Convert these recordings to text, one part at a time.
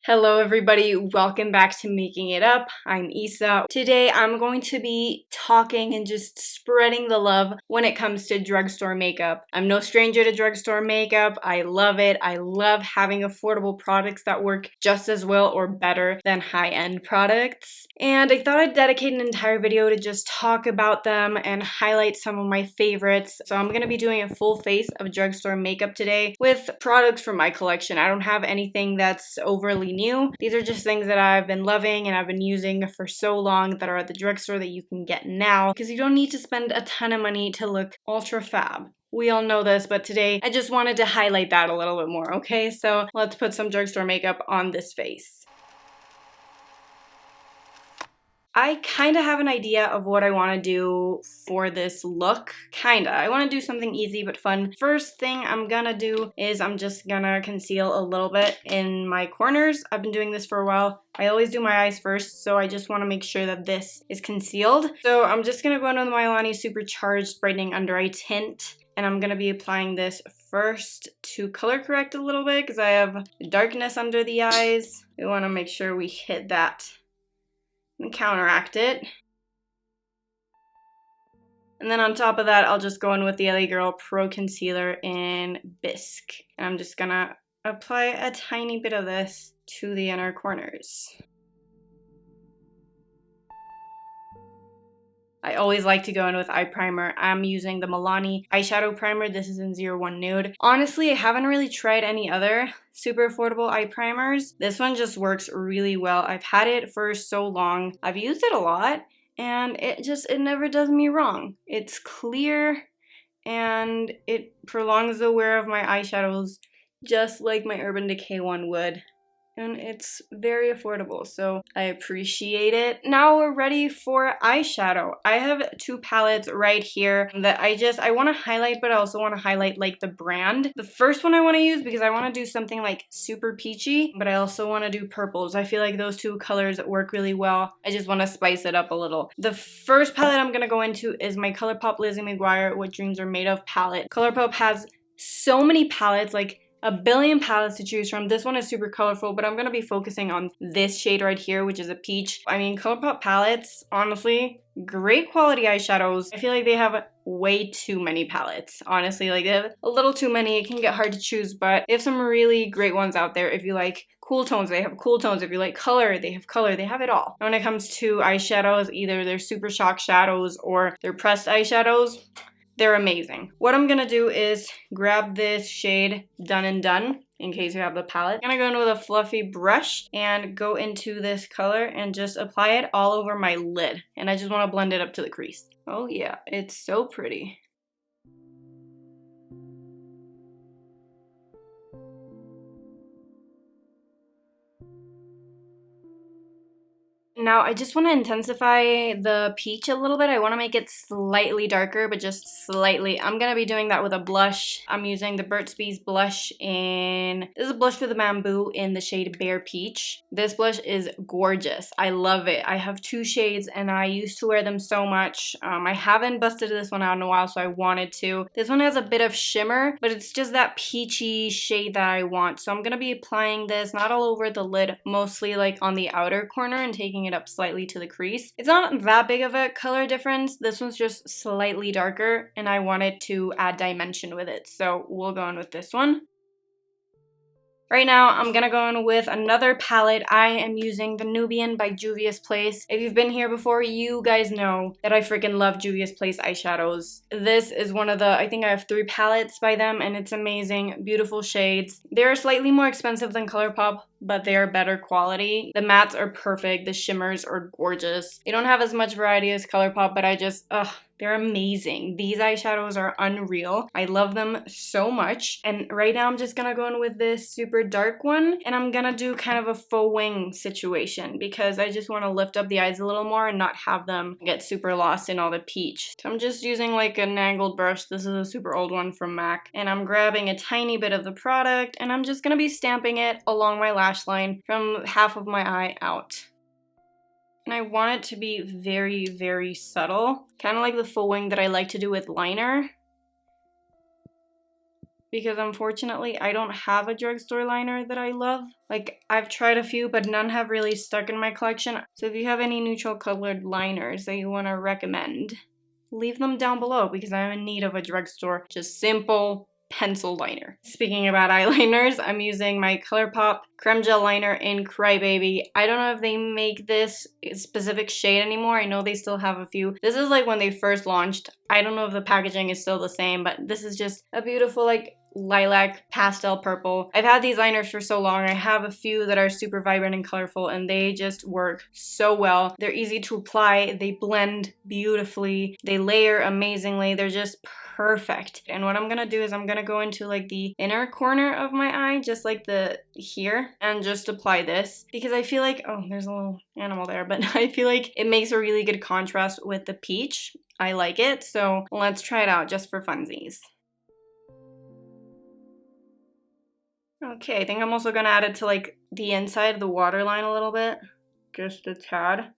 Hello everybody, welcome back to Making It Up. I'm Isa. Today I'm going to be talking and just spreading the love when it comes to drugstore makeup. I'm no stranger to drugstore makeup. I love it. I love having affordable products that work just as well or better than high-end products. And I thought I'd dedicate an entire video to just talk about them and highlight some of my favorites. So I'm going to be doing a full face of drugstore makeup today with products from my collection. I don't have anything that's overly new. These are just things that I've been loving and I've been using for so long that are at the drugstore that you can get now because you don't need to spend a ton of money to look ultra fab. We all know this, but today I just wanted to highlight that a little bit more, okay? So let's put some drugstore makeup on this face. I kind of have an idea of what I want to do for this look. I want to do something easy but fun. First thing I'm gonna do is I'm just gonna conceal a little bit in my corners. I've been doing this for a while. I always do my eyes first, so I just want to make sure that this is concealed. So I'm just gonna go into the Milani Supercharged Brightening Under Eye Tint. And I'm going to be applying this first to color correct a little bit because I have darkness under the eyes. We want to make sure we hit that and counteract it. And then on top of that, I'll just go in with the LA Girl Pro Concealer in Bisque. And I'm just gonna apply a tiny bit of this to the inner corners. I always like to go in with eye primer. I'm using the Milani eyeshadow primer. This is in 01 Nude. Honestly, I haven't really tried any other super affordable eye primers. This one just works really well. I've had it for so long. I've used it a lot and it never does me wrong. It's clear and it prolongs the wear of my eyeshadows just like my Urban Decay one would. And it's very affordable, so I appreciate it. Now we're ready for eyeshadow. I have two palettes right here that I want to highlight, but I also want to highlight like the brand. The first one I want to use because I want to do something like super peachy, but I also want to do purples. I feel like those two colors work really well. I just want to spice it up a little. The first palette I'm going to go into is my ColourPop Lizzie McGuire What Dreams Are Made Of palette. ColourPop has so many palettes, like a billion palettes to choose from. This one is super colorful, but I'm going to be focusing on this shade right here, which is a peach. I mean, ColourPop palettes, honestly, great quality eyeshadows. I feel like they have way too many palettes, honestly. Like, they have a little too many. It can get hard to choose, but they have some really great ones out there. If you like cool tones, they have cool tones. If you like color, they have color. They have it all. When it comes to eyeshadows, either they're Super Shock shadows or they're pressed eyeshadows, they're amazing. What I'm gonna do is grab this shade Done and Done, in case you have the palette. I'm gonna go in with a fluffy brush and go into this color and just apply it all over my lid. And I just wanna blend it up to the crease. Oh yeah, it's so pretty. Now, I just want to intensify the peach a little bit. I want to make it slightly darker, but just slightly. I'm going to be doing that with a blush. I'm using the Burt's Bees blush this is a blush with a bamboo in the shade Bare Peach. This blush is gorgeous. I love it. I have two shades and I used to wear them so much. I haven't busted this one out in a while, so I wanted to. This one has a bit of shimmer, but it's just that peachy shade that I want. So I'm going to be applying this not all over the lid, mostly like on the outer corner and taking it up slightly to the crease. It's not that big of a color difference. This one's just slightly darker and I wanted to add dimension with it. So we'll go in with this one. Right now, I'm gonna go in with another palette. I am using the Nubian by Juvia's Place. If you've been here before, you guys know that I freaking love Juvia's Place eyeshadows. This is one of I think I have 3 palettes by them, and it's amazing. Beautiful shades. They're slightly more expensive than ColourPop, but they are better quality. The mattes are perfect. The shimmers are gorgeous. They don't have as much variety as ColourPop, but they're amazing. These eyeshadows are unreal. I love them so much. And right now I'm just gonna go in with this super dark one and I'm gonna do kind of a faux wing situation because I just want to lift up the eyes a little more and not have them get super lost in all the peach. So I'm just using like an angled brush. This is a super old one from MAC. And I'm grabbing a tiny bit of the product and I'm just gonna be stamping it along my lash line from half of my eye out. And I want it to be very, very subtle. Kind of like the faux wing that I like to do with liner. because unfortunately I don't have a drugstore liner that I love. Like, I've tried a few, but none have really stuck in my collection. So if you have any neutral colored liners that you want to recommend, leave them down below because I'm in need of a drugstore, just simple pencil liner. Speaking about eyeliners, I'm using my ColourPop Creme Gel Liner in Crybaby. I don't know if they make this specific shade anymore. I know they still have a few. This is like when they first launched. I don't know if the packaging is still the same, but this is just a beautiful like lilac pastel purple. I've had these liners for so long. I have a few that are super vibrant and colorful, and they just work so well. They're easy to apply. They blend beautifully. They layer amazingly. They're just perfect. And what I'm gonna do is I'm gonna go into like the inner corner of my eye, just like the here, and just apply this because I feel like, oh, there's a little animal there, but I feel like it makes a really good contrast with the peach. I like it, so let's try it out just for funsies. Okay, I think I'm also gonna add it to like the inside of the waterline a little bit, just a tad,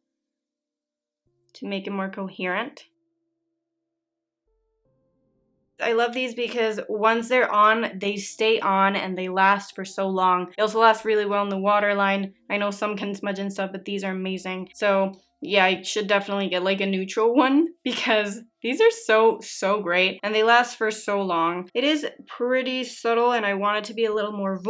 to make it more coherent. I love these because once they're on, they stay on and they last for so long. They also last really well in the waterline. I know some can smudge and stuff, but these are amazing. So yeah, I should definitely get like a neutral one because these are so great and they last for so long. It is pretty subtle and I want it to be a little more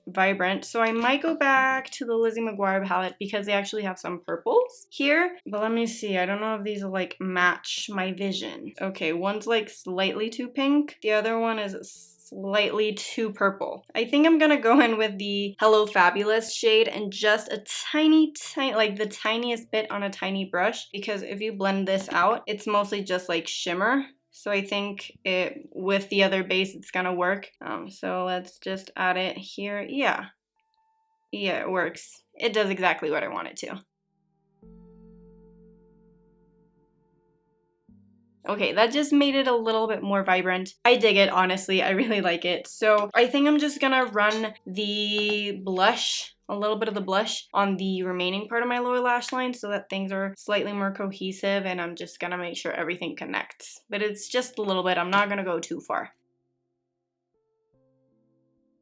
vibrant. So I might go back to the Lizzie McGuire palette because they actually have some purples here. But let me see, I don't know if these will like match my vision. Okay, one's like slightly too pink. The other one is slightly too purple. I think I'm gonna go in with the Hello Fabulous shade and just a tiny, like the tiniest bit on a tiny brush, because if you blend this out, it's mostly just like shimmer. So I think it, with the other base, it's gonna work. So let's just add it here. Yeah, it works. It does exactly what I want it to. Okay, that just made it a little bit more vibrant. I dig it, honestly. I really like it. So I think I'm just gonna run the blush, a little bit of the blush on the remaining part of my lower lash line so that things are slightly more cohesive, and I'm just gonna make sure everything connects. But it's just a little bit. I'm not gonna go too far.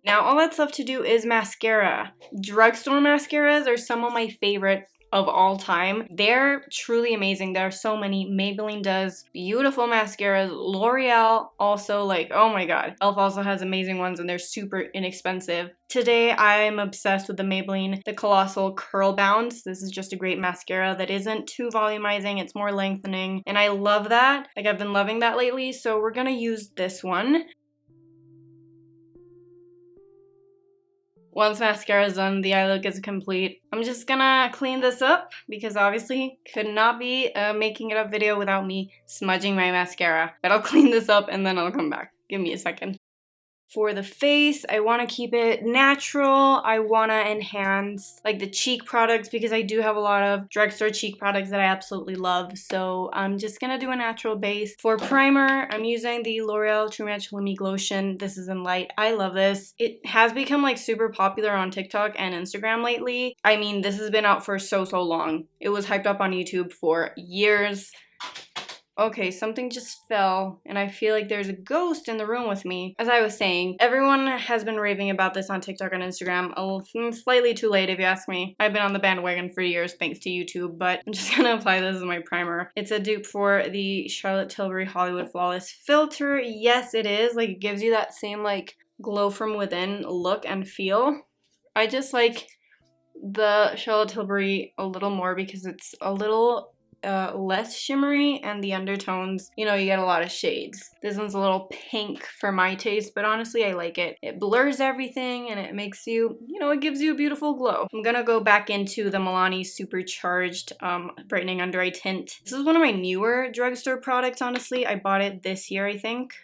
Now all that's left to do is mascara. Drugstore mascaras are some of my favorite of all time. They're truly amazing. There are so many. Maybelline does beautiful mascaras. L'Oreal also, like, oh my god. e.l.f. also has amazing ones and they're super inexpensive. Today I'm obsessed with the Maybelline The Colossal Curl Bounce. This is just a great mascara that isn't too volumizing. It's more lengthening and I love that. Like, I've been loving that lately, so we're gonna use this one. Once mascara is done, the eye look is complete. I'm just gonna clean this up because obviously could not be a making it up video without me smudging my mascara. But I'll clean this up and then I'll come back. Give me a second. For the face, I want to keep it natural. I want to enhance like the cheek products because I do have a lot of drugstore cheek products that I absolutely love. So I'm just going to do a natural base. For primer, I'm using the L'Oreal True Match Lumi Glotion. This is in light. I love this. It has become like super popular on TikTok and Instagram lately. I mean, this has been out for so long. It was hyped up on YouTube for years. Okay, something just fell, and I feel like there's a ghost in the room with me. As I was saying, everyone has been raving about this on TikTok and Instagram. Slightly too late if you ask me. I've been on the bandwagon for years thanks to YouTube, but I'm just gonna apply this as my primer. It's a dupe for the Charlotte Tilbury Hollywood Flawless Filter. Yes, it is. Like, it gives you that same, like, glow from within look and feel. I just like the Charlotte Tilbury a little more because it's a little less shimmery and the undertones, you know, you get a lot of shades. This one's a little pink for my taste, but honestly I like it. It blurs everything and it makes you, you know, it gives you a beautiful glow. I'm gonna go back into the Milani Supercharged Brightening Under Eye Tint. This is one of my newer drugstore products, honestly. I bought it this year, I think.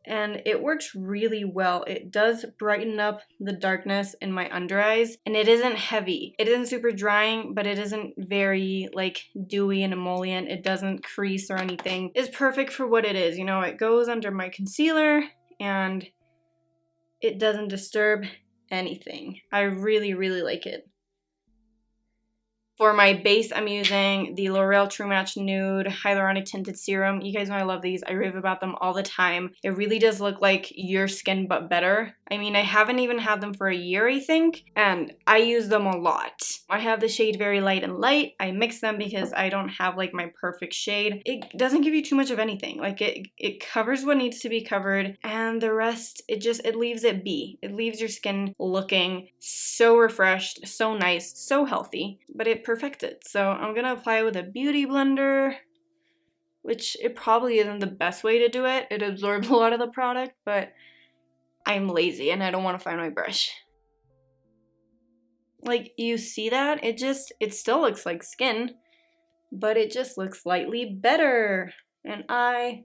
And it works really well. It does brighten up the darkness in my under eyes, and it isn't heavy. It isn't super drying, but it isn't very like dewy and emollient. It doesn't crease or anything. It's perfect for what it is. You know, it goes under my concealer and it doesn't disturb anything. I really like it. For my base, I'm using the L'Oreal True Match Nude Hyaluronic Tinted Serum. You guys know I love these. I rave about them all the time. It really does look like your skin, but better. I mean, I haven't even had them for a year, I think, and I use them a lot. I have the shade Very Light and Light. I mix them because I don't have like my perfect shade. It doesn't give you too much of anything. Like it covers what needs to be covered, and the rest, it leaves it be. It leaves your skin looking so refreshed, so nice, so healthy, but it perfects it. So I'm gonna apply it with a beauty blender, which it probably isn't the best way to do it. It absorbs a lot of the product, but I'm lazy and I don't want to find my brush. Like, you see that? It still looks like skin, but it just looks slightly better. And I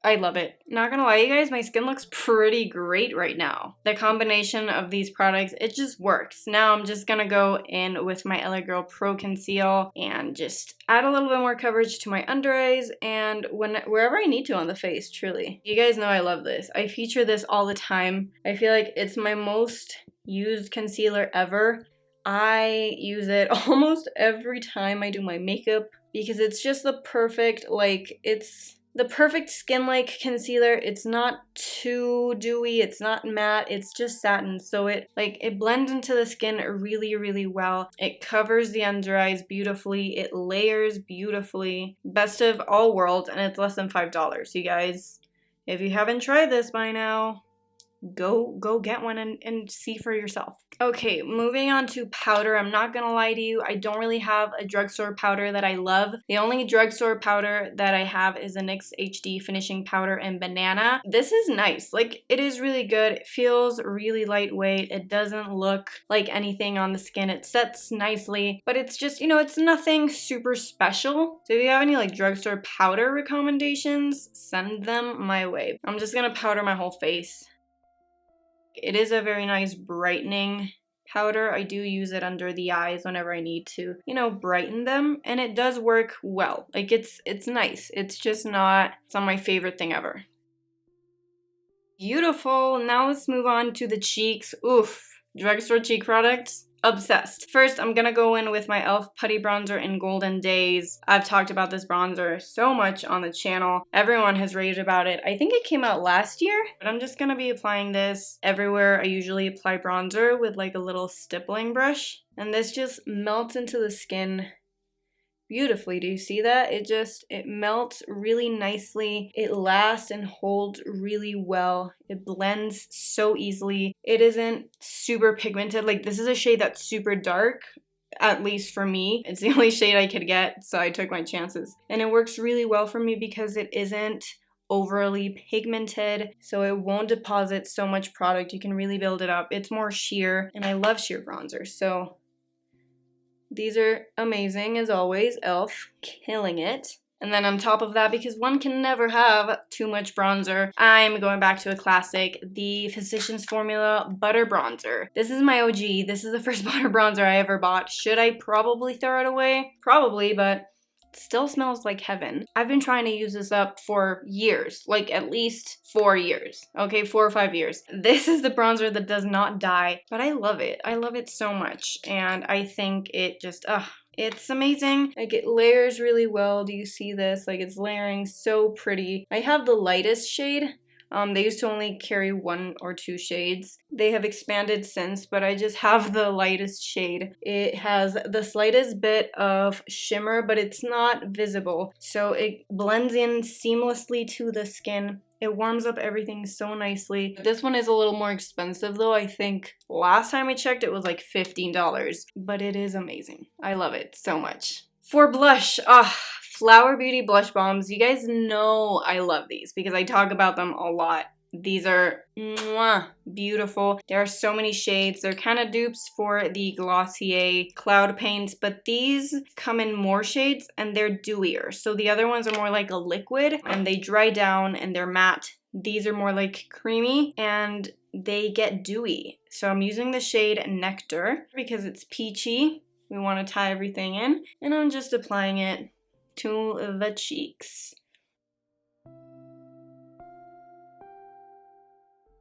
love it. Not gonna lie, you guys, my skin looks pretty great right now. The combination of these products, it just works. Now I'm just gonna go in with my LA Girl Pro Conceal and just add a little bit more coverage to my under eyes and wherever I need to on the face, truly. You guys know I love this. I feature this all the time. I feel like it's my most used concealer ever. I use it almost every time I do my makeup because it's just the perfect, it's the perfect skin-like concealer. It's not too dewy, it's not matte, it's just satin. So it blends into the skin really, really well. It covers the under eyes beautifully, it layers beautifully. Best of all worlds, and it's less than $5. You guys, if you haven't tried this by now, go get one and see for yourself. Okay, moving on to powder. I'm not gonna lie to you, I don't really have a drugstore powder that I love. The only drugstore powder that I have is the NYX HD Finishing Powder in Banana. This is nice. Like, it is really good. It feels really lightweight. It doesn't look like anything on the skin. It sets nicely, but it's just, it's nothing super special. So if you have any like drugstore powder recommendations, send them my way. I'm just gonna powder my whole face. It is a very nice brightening powder. I do use it under the eyes whenever I need to, brighten them, and it does work well. Like, it's nice. It's just not my favorite thing ever. Beautiful. Now let's move on to the cheeks. Oof, drugstore cheek products. Obsessed. First, I'm gonna go in with my e.l.f. Putty Bronzer in Golden Days. I've talked about this bronzer so much on the channel. Everyone has raved about it. I think it came out last year, but I'm just gonna be applying this everywhere I usually apply bronzer with like a little stippling brush. And this just melts into the skin beautifully. Do you see that? It melts really nicely. It lasts and holds really well. It blends so easily. It isn't super pigmented. Like, this is a shade that's super dark, at least for me. It's the only shade I could get, so I took my chances. And it works really well for me because it isn't overly pigmented, so it won't deposit so much product. You can really build it up. It's more sheer, and I love sheer bronzer, so these are amazing as always. e.l.f. killing it. And then on top of that, because one can never have too much bronzer, I'm going back to a classic, the Physicians Formula Butter Bronzer. This is my OG. This is the first butter bronzer I ever bought. Should I probably throw it away? Probably, but it still smells like heaven. I've been trying to use this up for years, like at least 4 years, okay, 4 or 5 years. This is the bronzer that does not die, but I love it. I love it so much, and I think it just, it's amazing. Like, it layers really well. Do you see this? Like, it's layering so pretty. I have the lightest shade. They used to only carry 1 or 2 shades. They have expanded since, but I just have the lightest shade. It has the slightest bit of shimmer, but it's not visible. So it blends in seamlessly to the skin. It warms up everything so nicely. This one is a little more expensive though. I think last time I checked it was like $15, but it is amazing. I love it so much. For blush, Flower Beauty blush bombs. You guys know I love these because I talk about them a lot. These are beautiful. There are so many shades. They're kind of dupes for the Glossier Cloud Paints, but these come in more shades and they're dewier. So the other ones are more like a liquid and they dry down and they're matte. These are more like creamy and they get dewy. So I'm using the shade Nectar because it's peachy. We want to tie everything in, and I'm just applying it to the cheeks.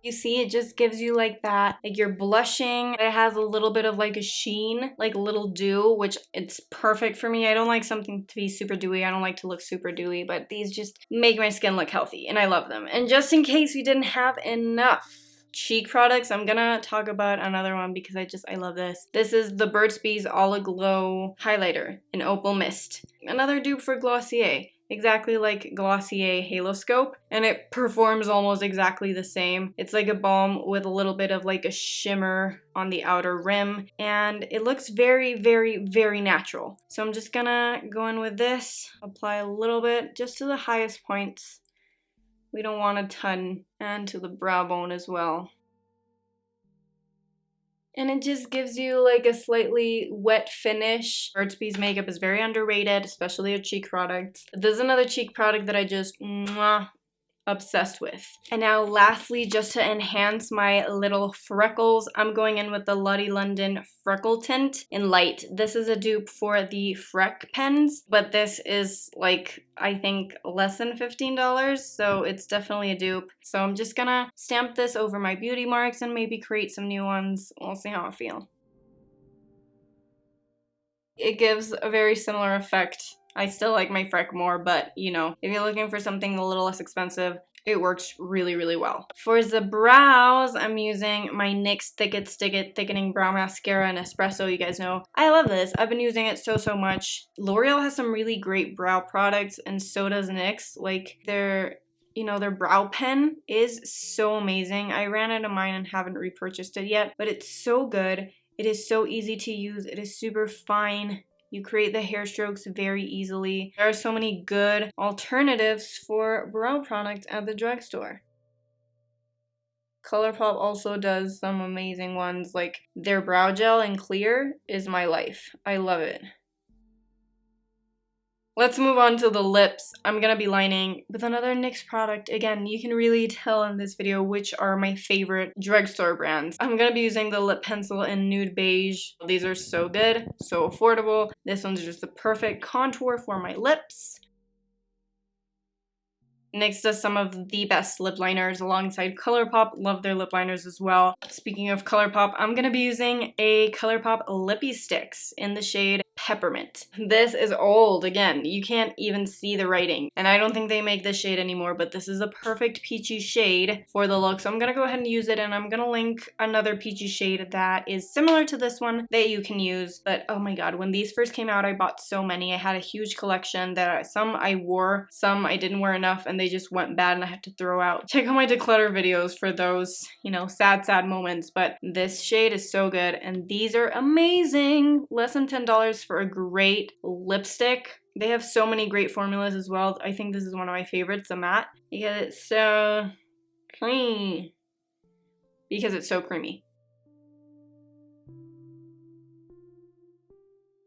You see, it just gives you like that, like you're blushing. It has a little bit of like a sheen, like a little dew, which it's perfect for me. I don't like something to be super dewy. I don't like to look super dewy, but these just make my skin look healthy and I love them. And just in case we didn't have enough cheek products, I'm gonna talk about another one because I love this. This is the Burt's Bees All Glow Highlighter in Opal Mist. Another dupe for Glossier. Exactly like Glossier Halo Scope, and it performs almost exactly the same. It's like a balm with a little bit of like a shimmer on the outer rim, and it looks very, very, very natural. So I'm just gonna go in with this, apply a little bit just to the highest points. We don't want a ton, and to the brow bone as well. And it just gives you like a slightly wet finish. Burt's Bees makeup is very underrated, especially a cheek product. This is another cheek product that I just obsessed with. And now lastly, just to enhance my little freckles, I'm going in with the Lottie London Freckle Tint in Light. This is a dupe for the Freck pens, but this is like, I think less than $15, so it's definitely a dupe. So I'm just gonna stamp this over my beauty marks and maybe create some new ones. We'll see how I feel. It gives a very similar effect. I still like my Freck more, but you know, if you're looking for something a little less expensive, it works really, really well. For the brows, I'm using my NYX Thick It Stick It Thickening Brow Mascara in Espresso. You guys know I love this. I've been using it so much. L'Oreal has some really great brow products, and so does NYX. Like their brow pen is so amazing. I ran out of mine and haven't repurchased it yet, but it's so good. It is so easy to use. It is super fine. You create the hair strokes very easily. There are so many good alternatives for brow products at the drugstore. ColourPop also does some amazing ones, like their brow gel in clear is my life. I love it. Let's move on to the lips. I'm gonna be lining with another NYX product. Again, you can really tell in this video which are my favorite drugstore brands. I'm gonna be using the lip pencil in Nude Beige. These are so good, so affordable. This one's just the perfect contour for my lips. NYX does some of the best lip liners alongside ColourPop. Love their lip liners as well. Speaking of ColourPop, I'm gonna be using a ColourPop Lippy Sticks in the shade Peppermint. This is old. Again, you can't even see the writing, and I don't think they make this shade anymore, but this is a perfect peachy shade for the look, so I'm gonna go ahead and use it, and I'm gonna link another peachy shade that is similar to this one that you can use. But oh my god, when these first came out, I bought so many. I had a huge collection that some I wore, some I didn't wear enough, and they just went bad and I had to throw out. Check out my declutter videos for those, sad moments, but this shade is so good, and these are amazing. Less than $10 for a great lipstick. They have so many great formulas as well. I think this is one of my favorites, the matte, because it's so creamy.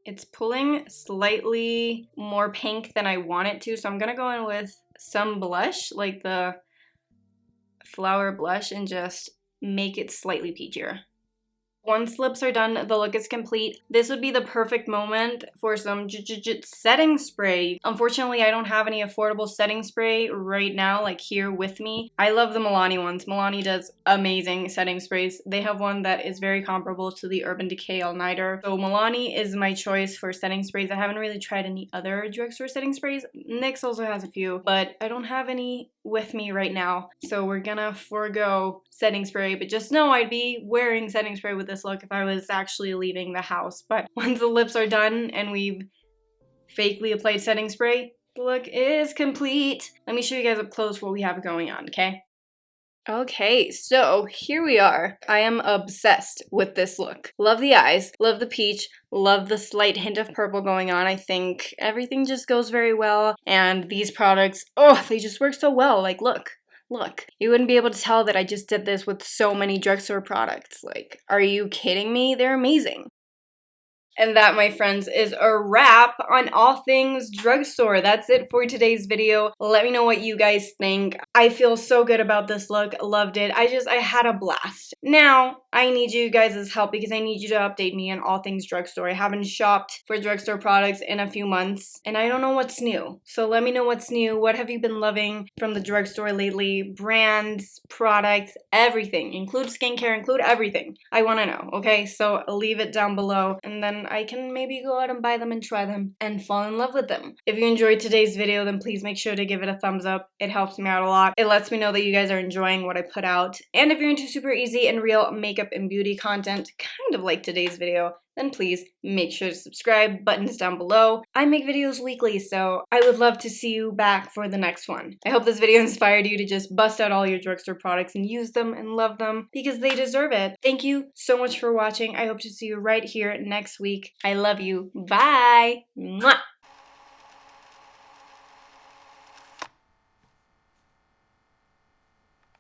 It's pulling slightly more pink than I want it to, so I'm gonna go in with some blush, like the flower blush, and just make it slightly peachier. Once lips are done, the look is complete. This would be the perfect moment for some setting spray. Unfortunately, I don't have any affordable setting spray right now, like here with me. I love the Milani ones. Milani does amazing setting sprays. They have one that is very comparable to the Urban Decay All Nighter. So Milani is my choice for setting sprays. I haven't really tried any other drugstore setting sprays. NYX also has a few, but I don't have any with me right now. So we're gonna forego setting spray, but just know I'd be wearing setting spray with this look if I was actually leaving the house. But once the lips are done and we've fakely applied setting spray, the look is complete. Let me show you guys up close what we have going on, okay? Okay, so here we are. I am obsessed with this look. Love the eyes, love the peach, love the slight hint of purple going on. I think everything just goes very well, and these products, oh, they just work so well. Like, look. You wouldn't be able to tell that I just did this with so many drugstore products. Like, are you kidding me? They're amazing. And that, my friends, is a wrap on all things drugstore. That's it for today's video. Let me know what you guys think. I feel so good about this look. Loved it. I had a blast. Now, I need you guys' help because I need you to update me on all things drugstore. I haven't shopped for drugstore products in a few months, and I don't know what's new. So let me know what's new. What have you been loving from the drugstore lately? Brands, products, everything. Include skincare, include everything. I want to know, okay? So leave it down below, and then I can maybe go out and buy them and try them and fall in love with them. If you enjoyed today's video, then please make sure to give it a thumbs up. It helps me out a lot. It lets me know that you guys are enjoying what I put out. And if you're into super easy and real makeup and beauty content, kind of like today's video, then please make sure to subscribe. Buttons down below. I make videos weekly, so I would love to see you back for the next one. I hope this video inspired you to just bust out all your drugstore products and use them and love them because they deserve it. Thank you so much for watching. I hope to see you right here next week. I love you. Bye! Mwah!